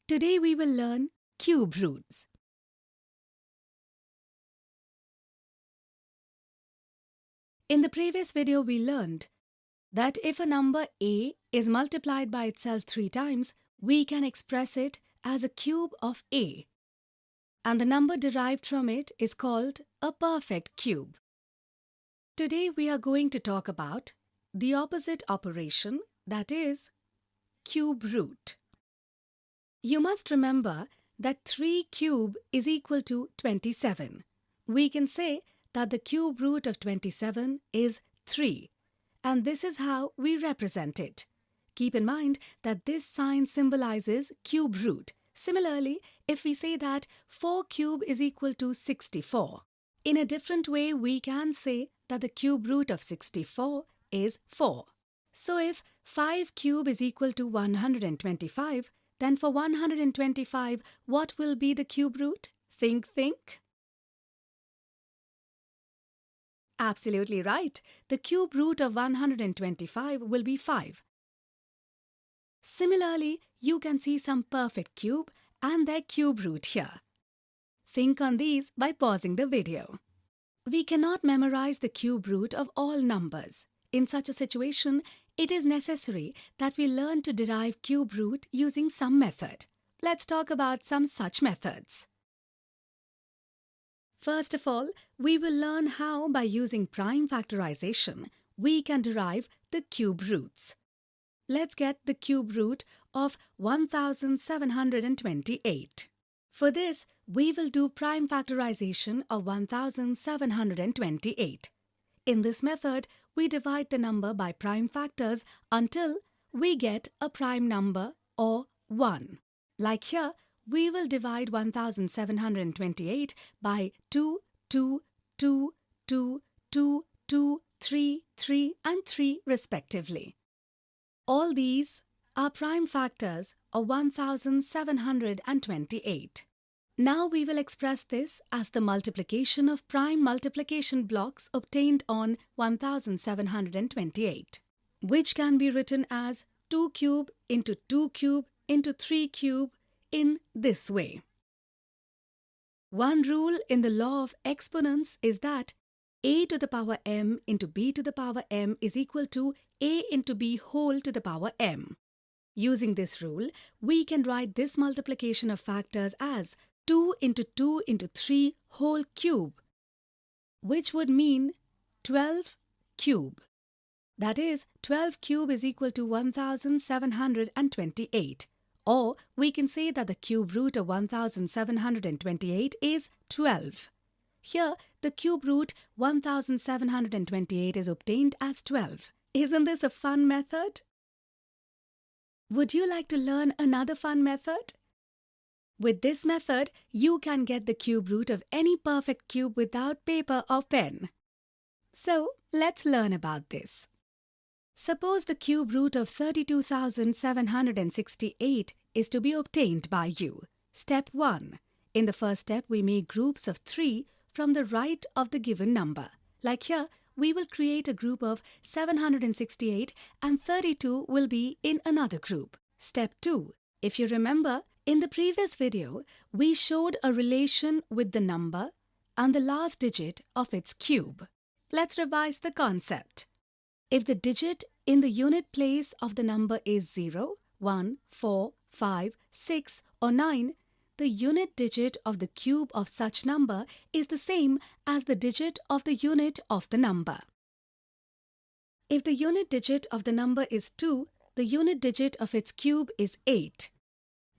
Today we will learn cube roots. In the previous video we learned that if a number a is multiplied by itself 3 times, we can express it as a cube of a, and the number derived from it is called a perfect cube. Today we are going to talk about the opposite operation, that is, cube root. You must remember that 3 cube is equal to 27. We can say that the cube root of 27 is 3, and this is how we represent it. Keep in mind that this sign symbolizes cube root. Similarly, if we say that 4 cube is equal to 64, in a different way we can say that the cube root of 64 is 4. So if 5 cube is equal to 125, then for 125, what will be the cube root? Think. Absolutely right. The cube root of 125 will be 5. Similarly, you can see some perfect cube and their cube root here. Think on these by pausing the video. We cannot memorize the cube root of all numbers. In such a situation, it is necessary that we learn to derive cube root using some method. Let's talk about some such methods. First of all, we will learn how, by using prime factorization, we can derive the cube roots. Let's get the cube root of 1728. For this, we will do prime factorization of 1728. In this method, we divide the number by prime factors until we get a prime number or 1. Like here, we will divide 1728 by 2, 2, 2, 2, 2, 2, 3, 3 and 3 respectively. All these are prime factors of 1728. Now we will express this as the multiplication of prime multiplication blocks obtained on 1728, which can be written as 2 cube into 2 cube into 3 cube in this way. One rule in the law of exponents is that a to the power m into b to the power m is equal to a into b whole to the power m. Using this rule, we can write this multiplication of factors as 2 into 2 into 3 whole cube, which would mean 12 cube. That is, 12 cube is equal to 1728. Or we can say that the cube root of 1728 is 12. Here, the cube root 1728 is obtained as 12. Isn't this a fun method? Would you like to learn another fun method? With this method, you can get the cube root of any perfect cube without paper or pen. So, let's learn about this. Suppose the cube root of 32,768 is to be obtained by you. Step 1. In the first step, we make groups of 3 from the right of the given number. Like here, we will create a group of 768 and 32 will be in another group. Step 2. If you remember, in the previous video, we showed a relation with the number and the last digit of its cube. Let's revise the concept. If the digit in the unit place of the number is 0, 1, 4, 5, 6 or 9, the unit digit of the cube of such number is the same as the digit of the unit of the number. If the unit digit of the number is 2, the unit digit of its cube is 8.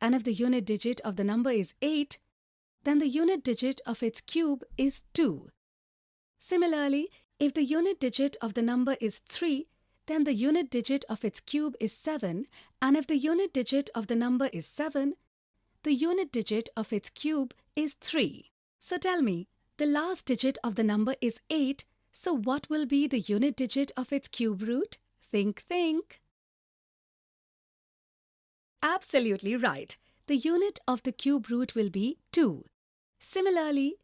And if the unit digit of the number is 8, then the unit digit of its cube is 2. Similarly, if the unit digit of the number is 3, then the unit digit of its cube is 7, and if the unit digit of the number is 7, the unit digit of its cube is 3. So tell me, the last digit of the number is 8, so what will be the unit digit of its cube root? Think. Absolutely right. The unit of the cube root will be 2. Similarly,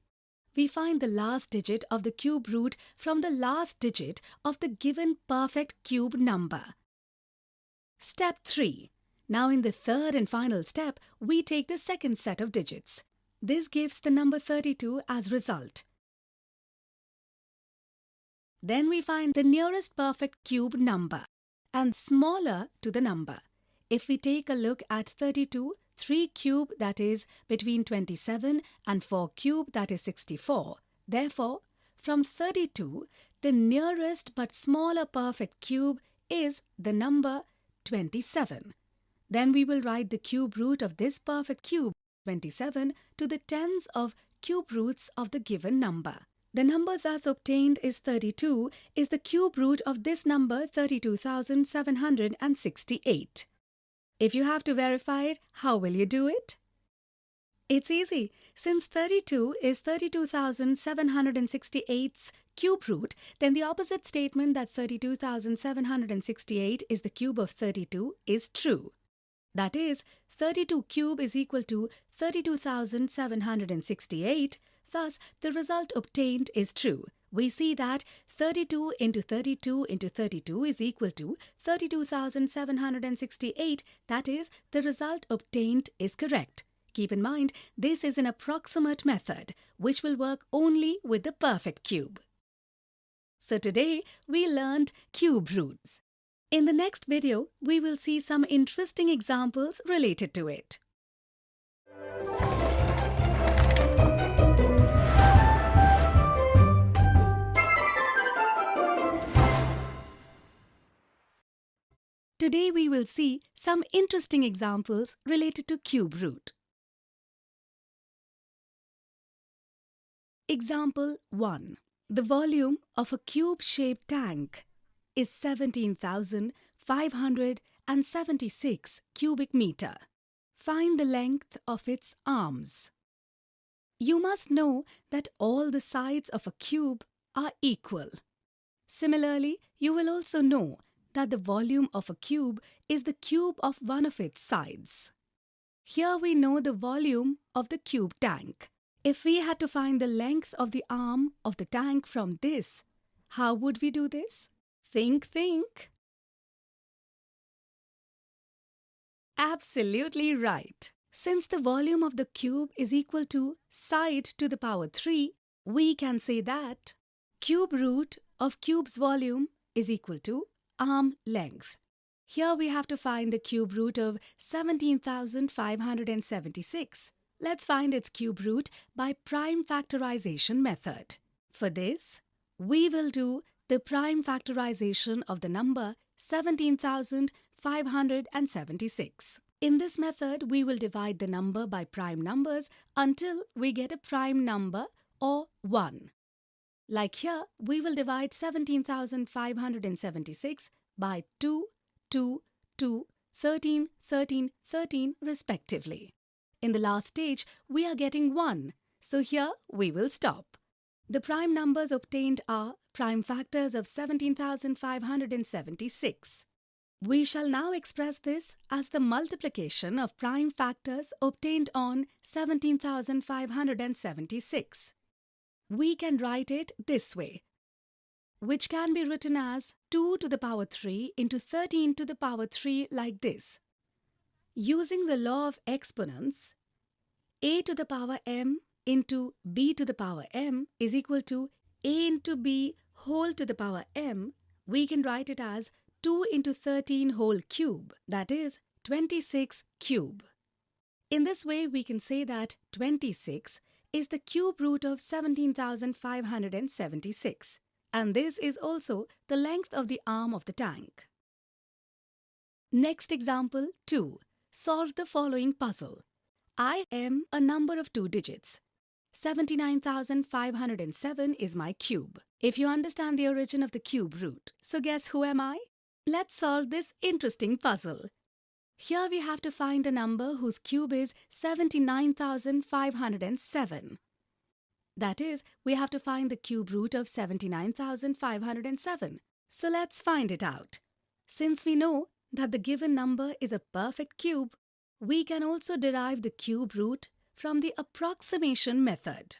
we find the last digit of the cube root from the last digit of the given perfect cube number. Step 3. Now in the third and final step, we take the second set of digits. This gives the number 32 as result. Then we find the nearest perfect cube number and smaller to the number. If we take a look at 32, 3 cube, that is between 27, and 4 cube, that is 64. Therefore, from 32, the nearest but smaller perfect cube is the number 27. Then we will write the cube root of this perfect cube, 27, to the tens of cube roots of the given number. The number thus obtained is 32, is the cube root of this number 32,768. If you have to verify it, how will you do it? It's easy. Since 32 is 32,768's cube root, then the opposite statement that 32,768 is the cube of 32 is true. That is, 32 cube is equal to 32,768. Thus, the result obtained is true. We see that 32 into 32 into 32 is equal to 32,768. That is, the result obtained is correct. Keep in mind, this is an approximate method, which will work only with the perfect cube. So today, we learned cube roots. In the next video, we will see some interesting examples related to it. Today we will see some interesting examples related to cube root. Example 1. The volume of a cube-shaped tank is 17,576 cubic meter. Find the length of its arms. You must know that all the sides of a cube are equal. Similarly, you will also know that the volume of a cube is the cube of one of its sides. Here we know the volume of the cube tank. If we had to find the length of the arm of the tank from this, how would we do this? Think. Absolutely right. Since the volume of the cube is equal to side to the power 3, we can say that cube root of cube's volume is equal to arm length. Here we have to find the cube root of 17,576. Let's find its cube root by prime factorization method. For this, we will do the prime factorization of the number 17,576. In this method, we will divide the number by prime numbers until we get a prime number or 1. Like here, we will divide 17,576 by 2, 2, 2, 13, 13, 13 respectively. In the last stage, we are getting 1, so here we will stop. The prime numbers obtained are prime factors of 17,576. We shall now express this as the multiplication of prime factors obtained on 17,576. We can write it this way, which can be written as 2 to the power 3 into 13 to the power 3 like this. Using the law of exponents, a to the power m into b to the power m is equal to a into b whole to the power m. We can write it as 2 into 13 whole cube, that is 26 cube. In this way, we can say that 26 is the cube root of 17,576, and this is also the length of the arm of the tank. Next example 2. Solve the following puzzle. I am a number of 2 digits. 79,507 is my cube. If you understand the origin of the cube root, so guess who am I? Let's solve this interesting puzzle. Here we have to find a number whose cube is 79,507. That is, we have to find the cube root of 79,507. So let's find it out. Since we know that the given number is a perfect cube, we can also derive the cube root from the approximation method.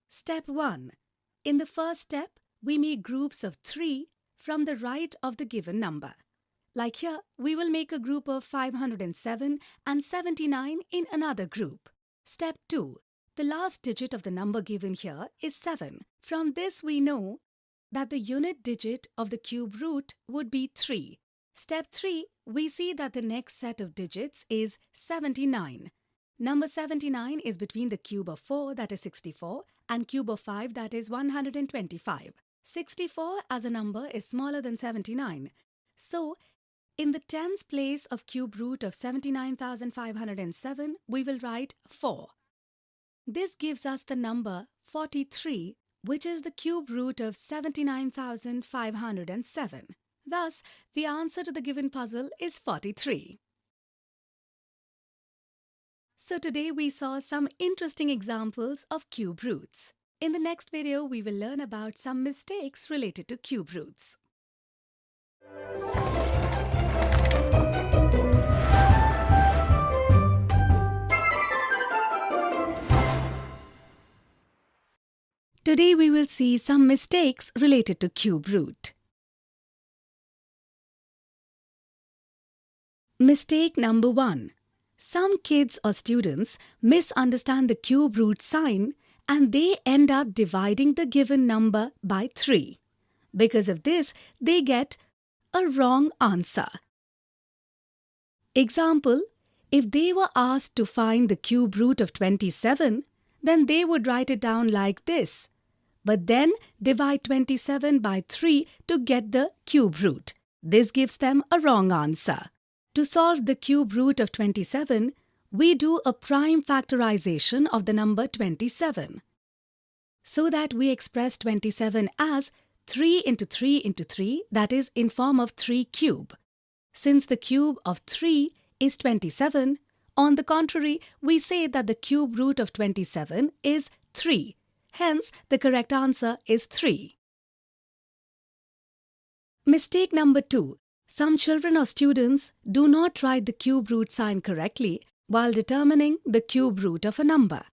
Step 1. In the first step, we make groups of 3 from the right of the given number. Like here, we will make a group of 507 and 79 in another group. Step 2. The last digit of the number given here is 7. From this we know that the unit digit of the cube root would be 3. Step 3. We see that the next set of digits is 79. Number 79 is between the cube of 4, that is 64, and cube of 5, that is 125. 64 as a number is smaller than 79. So, in the tens place of cube root of 79,507, we will write 4. This gives us the number 43, which is the cube root of 79,507. Thus, the answer to the given puzzle is 43. So today we saw some interesting examples of cube roots. In the next video, we will learn about some mistakes related to cube roots. Today we will see some mistakes related to cube root. Mistake number 1. Some kids or students misunderstand the cube root sign and they end up dividing the given number by 3. Because of this, they get a wrong answer. Example, if they were asked to find the cube root of 27, then they would write it down like this, but then divide 27 by 3 to get the cube root. This gives them a wrong answer. To solve the cube root of 27, we do a prime factorization of the number 27, so that we express 27 as 3 into 3 into 3, that is in form of 3 cube. Since the cube of 3 is 27, on the contrary, we say that the cube root of 27 is 3. Hence, the correct answer is 3. Mistake number 2. Some children or students do not write the cube root sign correctly while determining the cube root of a number.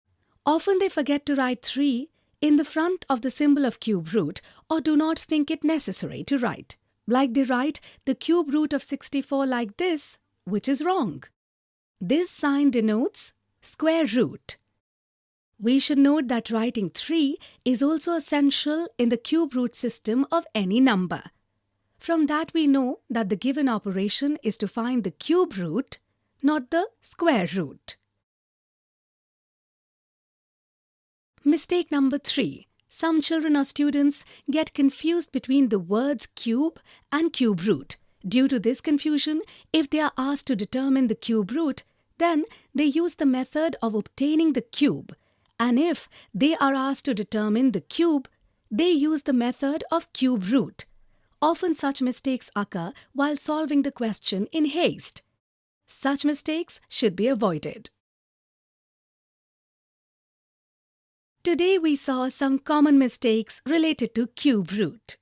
Often they forget to write 3 in the front of the symbol of cube root or do not think it necessary to write. Like they write the cube root of 64 like this, which is wrong. This sign denotes square root. We should note that writing 3 is also essential in the cube root system of any number. From that we know that the given operation is to find the cube root, not the square root. Mistake number 3. Some children or students get confused between the words cube and cube root. Due to this confusion, if they are asked to determine the cube root, then they use the method of obtaining the cube. And if they are asked to determine the cube, they use the method of cube root. Often such mistakes occur while solving the question in haste. Such mistakes should be avoided. Today we saw some common mistakes related to cube root.